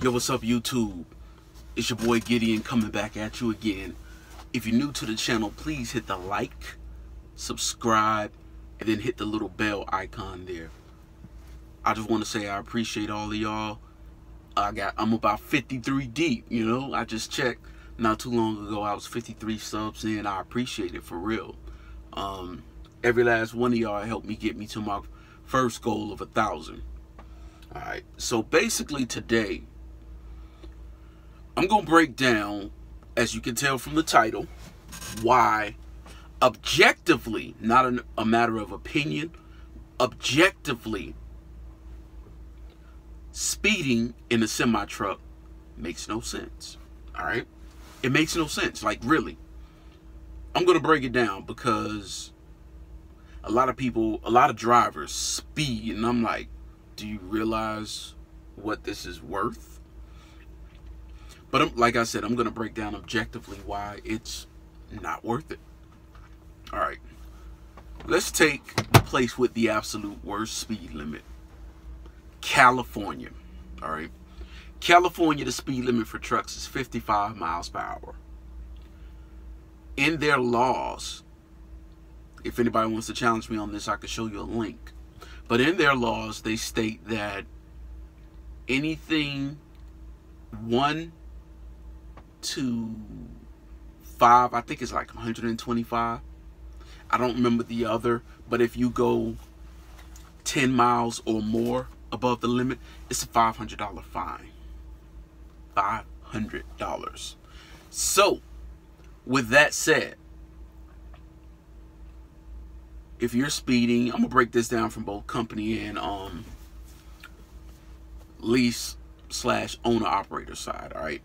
Yo, what's up, YouTube? It's your boy Gideon coming back at you again. If you're new to the channel, please hit the like, subscribe, and then hit the little bell icon there. I just want to say I appreciate all of y'all. I'm about 53 deep, you know. I just checked not too long ago. I was 53 subs in. I appreciate it for real. Every last one of y'all helped me get me to my first goal of 1,000. All right. So basically today, I'm going to break down, as you can tell from the title, why objectively, not a matter of opinion, objectively, speeding in a semi-truck makes no sense. All right? It makes no sense. Like, really. I'm going to break it down because a lot of drivers speed, and I'm like, do you realize what this is worth? But like I said, I'm going to break down objectively why it's not worth it. All right. Let's take the place with the absolute worst speed limit. California. All right. California, the speed limit for trucks is 55 miles per hour. In their laws, if anybody wants to challenge me on this, I could show you a link. But in their laws, they state that anything 1 to 5, I think it's like 125. I don't remember the other, but if you go 10 miles or more above the limit, it's a $500 fine. $500. So, with that said, if you're speeding, I'm gonna break this down from both company and lease/owner operator side. All right.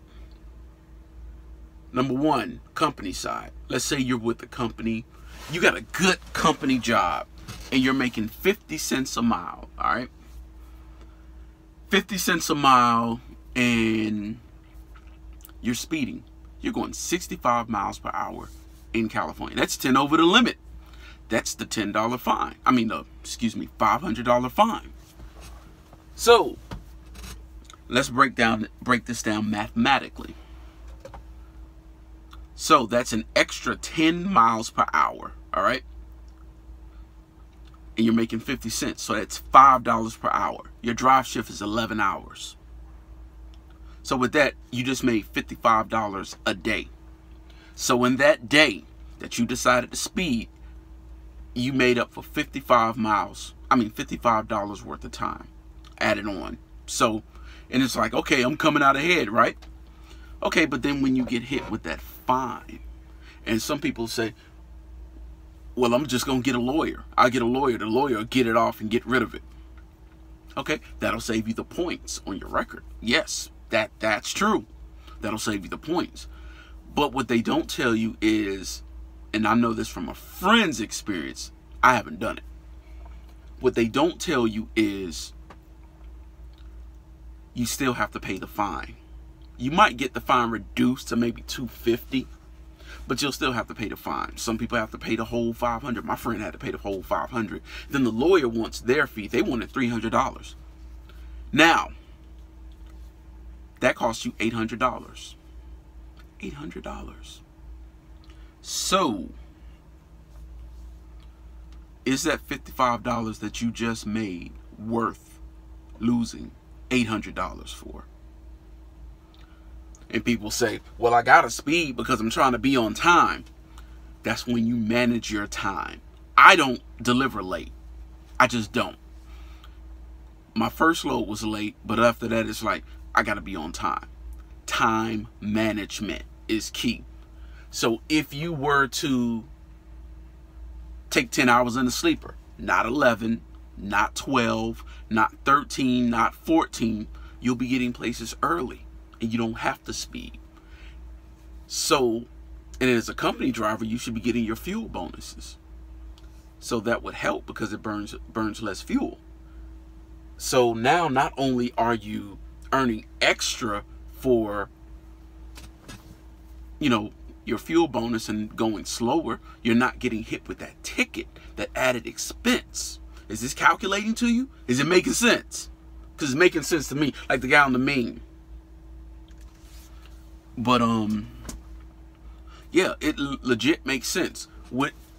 Number one, company side. Let's say you're with the company, you got a good company job, and you're making 50 cents a mile. All right. 50 cents a mile, and you're speeding. You're going 65 miles per hour in California. That's 10 over the limit. That's the $10 fine. I mean, $500 fine. So, let's break this down mathematically. So, that's an extra 10 miles per hour, all right? And you're making 50 cents, so that's $5 per hour. Your drive shift is 11 hours. So with that, you just made $55 a day. So in that day that you decided to speed, you made up for $55 worth of time added on. So, and it's like, okay, I'm coming out ahead, right? Okay, but then when you get hit with that fine, and some people say, well, I'm just going to get a lawyer. I'll get a lawyer. The lawyer will get it off and get rid of it. Okay, that'll save you the points on your record. Yes, that's true. That'll save you the points. But what they don't tell you is, and I know this from a friend's experience, I haven't done it. What they don't tell you is you still have to pay the fine. You might get the fine reduced to maybe $250, but you'll still have to pay the fine. Some people have to pay the whole $500. My friend had to pay the whole $500. Then the lawyer wants their fee. They wanted $300. Now, that costs you $800. $800. So, is that $55 that you just made worth losing $800 for? And people say, well, I gotta speed because I'm trying to be on time. That's when you manage your time. I don't deliver late. I just don't. My first load was late, but after that, it's like, I gotta be on time. Time management is key. So if you were to take 10 hours in the sleeper, not 11, not 12, not 13, not 14, you'll be getting places early and you don't have to speed. So, and as a company driver, you should be getting your fuel bonuses. So that would help because it burns less fuel. So now not only are you earning extra for, you know, your fuel bonus and going slower, you're not getting hit with that ticket, that added expense. Is this calculating to you? Is it making sense? Because it's making sense to me. Like the guy on the meme. But yeah, it legit makes sense.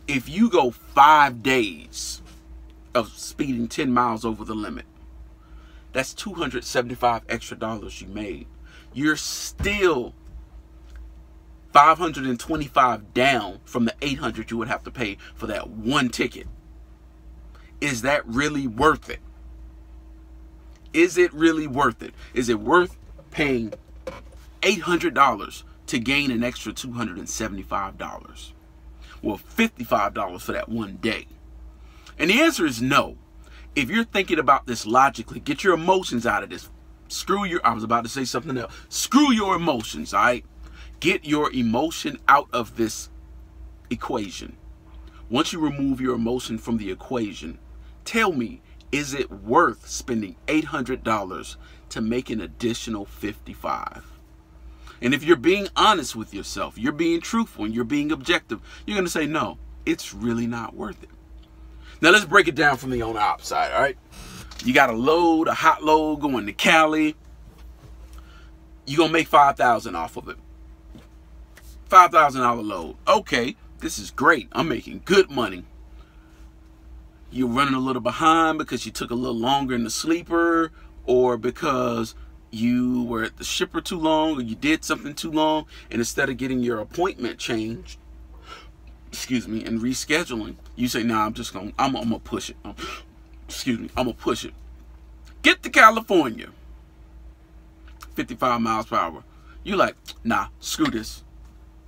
If you go 5 days of speeding 10 miles over the limit, that's $275 extra you made. You're still $525 down from the $800 you would have to pay for that one ticket. Is that really worth it? Is it really worth it? Is it worth paying $800 to gain an extra $275? Well, $55 for that one day. And the answer is no. If you're thinking about this logically, get your emotions out of this. I was about to say something else. Screw your emotions, all right? Get your emotion out of this equation. Once you remove your emotion from the equation, tell me, is it worth spending $800 to make an additional $55? And if you're being honest with yourself, you're being truthful, and you're being objective, you're going to say, no, it's really not worth it. Now, let's break it down from the on the opposite, all right? You got a hot load going to Cali. You're going to make $5,000 off of it. $5,000 load. Okay, this is great. I'm making good money. You're running a little behind because you took a little longer in the sleeper, or because you were at the shipper too long, or you did something too long, and instead of getting your appointment changed, and rescheduling, you say, nah, I'm gonna push it. I'm gonna push it. Get to California. 55 miles per hour. You're like, nah, screw this.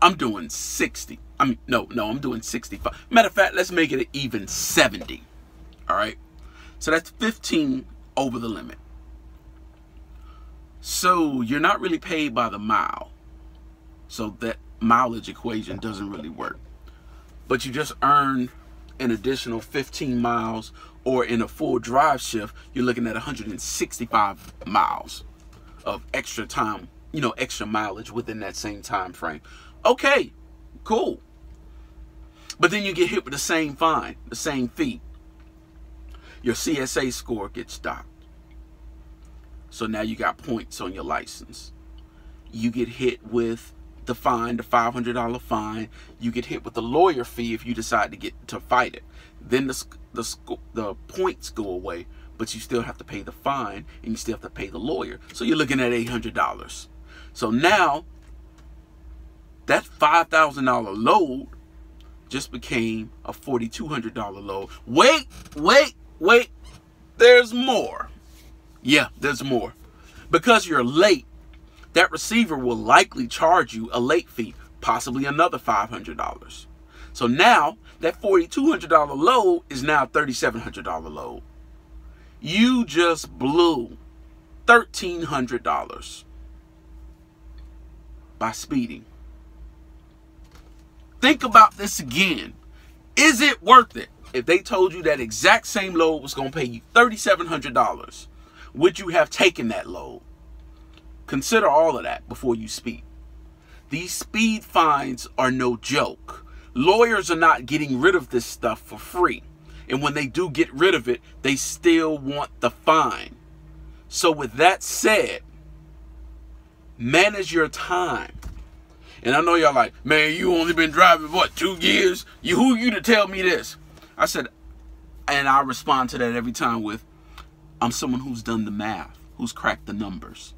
I'm doing 60. No, I'm doing 65. Matter of fact, let's make it even 70. All right. So that's 15 over the limit. So you're not really paid by the mile. So that mileage equation doesn't really work. But you just earn an additional 15 miles, or in a full drive shift, you're looking at 165 miles of extra time, extra mileage within that same time frame. Okay, cool. But then you get hit with the same fine, the same fee. Your CSA score gets docked. So now you got points on your license. You get hit with the fine, the $500 fine. You get hit with the lawyer fee if you decide to fight it. Then the points go away, but you still have to pay the fine, and you still have to pay the lawyer. So you're looking at $800. So now that $5,000 load just became a $4,200 load. Wait. There's more. Yeah, there's more. Because you're late, that receiver will likely charge you a late fee, possibly another $500. So now that $4,200 load is now a $3,700 load. You just blew $1,300 by speeding. Think about this again. Is it worth it? If they told you that exact same load was going to pay you $3,700, would you have taken that load? Consider all of that before you speed. These speed fines are no joke. Lawyers are not getting rid of this stuff for free. And when they do get rid of it, they still want the fine. So with that said, manage your time. And I know y'all like, man, you only been driving, what, 2 years? Who you to tell me this? I said, and I respond to that every time with, I'm someone who's done the math, who's cracked the numbers,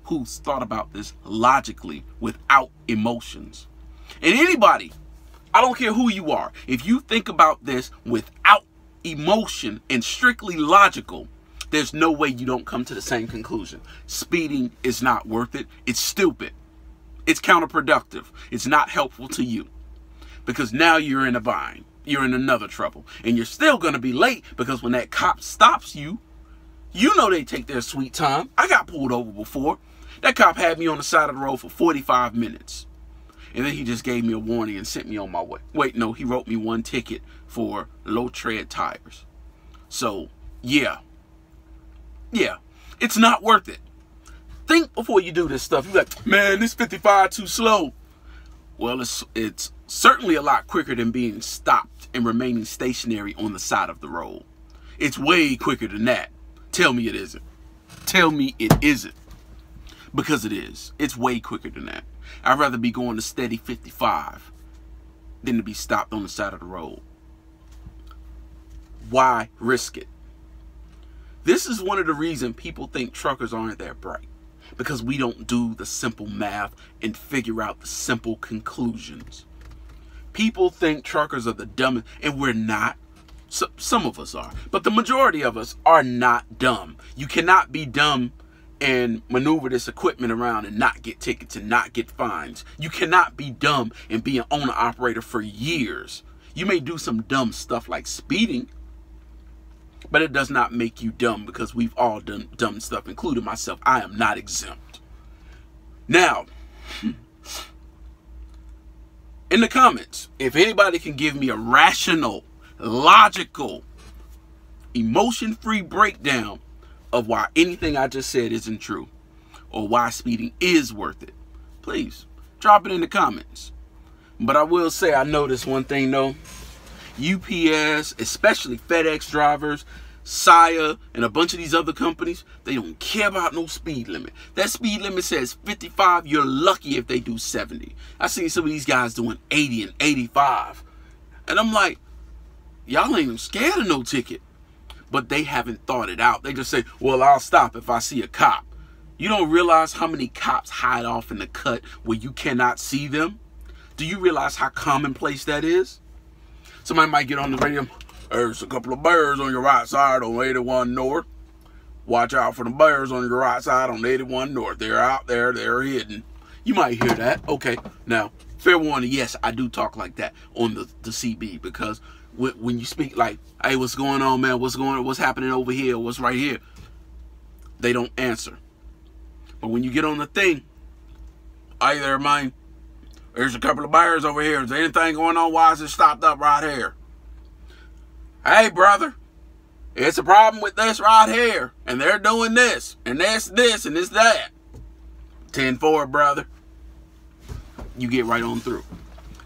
who's thought about this logically without emotions. And anybody, I don't care who you are, if you think about this without emotion and strictly logical, there's no way you don't come to the same conclusion. Speeding is not worth it. It's stupid. It's counterproductive. It's not helpful to you, because now you're in a bind. You're in another trouble, and you're still going to be late, because when that cop stops you, you know they take their sweet time. I got pulled over before. That cop had me on the side of the road for 45 minutes. And then he just gave me a warning and sent me on my way. Wait, no, he wrote me one ticket for low tread tires. So, yeah, it's not worth it. Think before you do this stuff. You're like, man, this 55 too slow. Well, it's certainly a lot quicker than being stopped and remaining stationary on the side of the road. It's way quicker than that. Tell me it isn't. Tell me it isn't. Because it is. It's way quicker than that. I'd rather be going to steady 55 than to be stopped on the side of the road. Why risk it? This is one of the reasons people think truckers aren't that bright. Because we don't do the simple math and figure out the simple conclusions. People think truckers are the dumbest, and we're not. So, some of us are. But the majority of us are not dumb. You cannot be dumb and maneuver this equipment around and not get tickets and not get fines. You cannot be dumb and be an owner-operator for years. You may do some dumb stuff like speeding, but it does not make you dumb, because we've all done dumb stuff, including myself. I am not exempt. Now, in the comments, if anybody can give me a rational, logical, emotion-free breakdown of why anything I just said isn't true, or why speeding is worth it, please drop it in the comments. But I will say, I noticed one thing though. UPS, especially FedEx drivers, Saia, and a bunch of these other companies, they don't care about no speed limit. That speed limit says 55. You're lucky if they do 70. I seen some of these guys doing 80 and 85. And I'm like, y'all ain't even scared of no ticket. But they haven't thought it out. They just say, well, I'll stop if I see a cop. You don't realize how many cops hide off in the cut where you cannot see them? Do you realize how commonplace that is? Somebody might get on the radio, there's a couple of bears on your right side on 81 North. Watch out for the bears on your right side on 81 North. They're out there, they're hidden. You might hear that. Okay, now, fair warning, yes, I do talk like that on the CB, because when you speak like, hey, what's going on, man? What's going on? What's happening over here? What's right here? They don't answer. But when you get on the thing, hey there, man. There's a couple of bears over here. Is there anything going on? Why is it stopped up right here? Hey, brother. It's a problem with this right here. And they're doing this. And that's this. And it's that. 10-4, brother. You get right on through.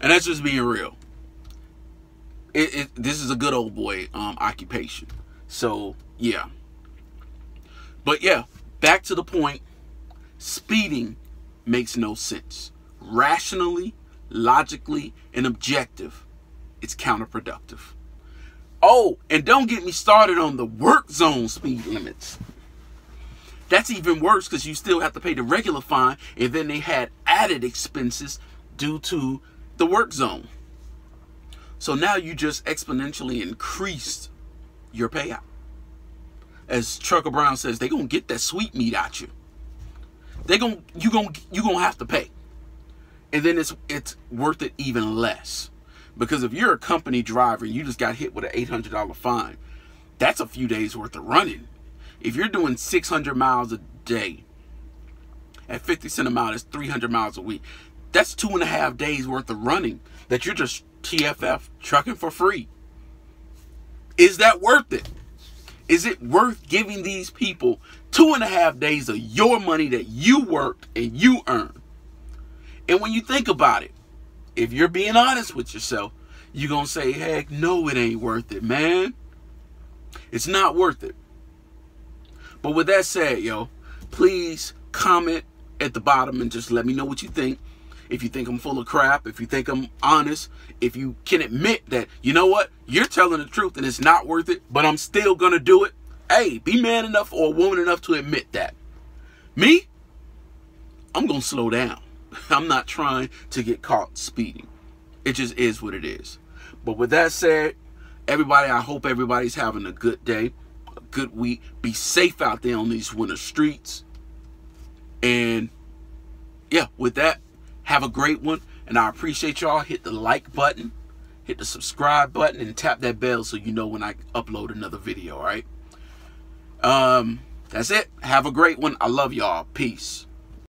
And that's just being real. This is a good old boy occupation. So, yeah. But, yeah. Back to the point. Speeding makes no sense. Rationally, logically, and objective, it's counterproductive. Oh, and don't get me started on the work zone speed limits. That's even worse, because you still have to pay the regular fine, and then they had added expenses due to the work zone. So now you just exponentially increased your payout. As Trucker Brown says, they're gonna get that sweet meat at you. You gonna have to pay. And then it's worth it even less. Because if you're a company driver and you just got hit with an $800 fine, that's a few days worth of running. If you're doing 600 miles a day, at 50 cents a mile, that's 300 miles a week. That's 2.5 days worth of running that you're just TFF trucking for free. Is that worth it? Is it worth giving these people 2.5 days of your money that you worked and you earned? And when you think about it, if you're being honest with yourself, you're going to say, heck, no, it ain't worth it, man. It's not worth it. But with that said, yo, please comment at the bottom and just let me know what you think. If you think I'm full of crap, if you think I'm honest, if you can admit that, you know what, you're telling the truth and it's not worth it, but I'm still going to do it. Hey, be man enough or woman enough to admit that. Me, I'm going to slow down. I'm not trying to get caught speeding. It just is what it is. But with that said, everybody, I hope everybody's having a good day, a good week. Be safe out there on these winter streets. And yeah, with that, have a great one. And I appreciate y'all. Hit the like button, hit the subscribe button, and tap that bell so you know when I upload another video, all right? That's it. Have a great one. I love y'all. Peace.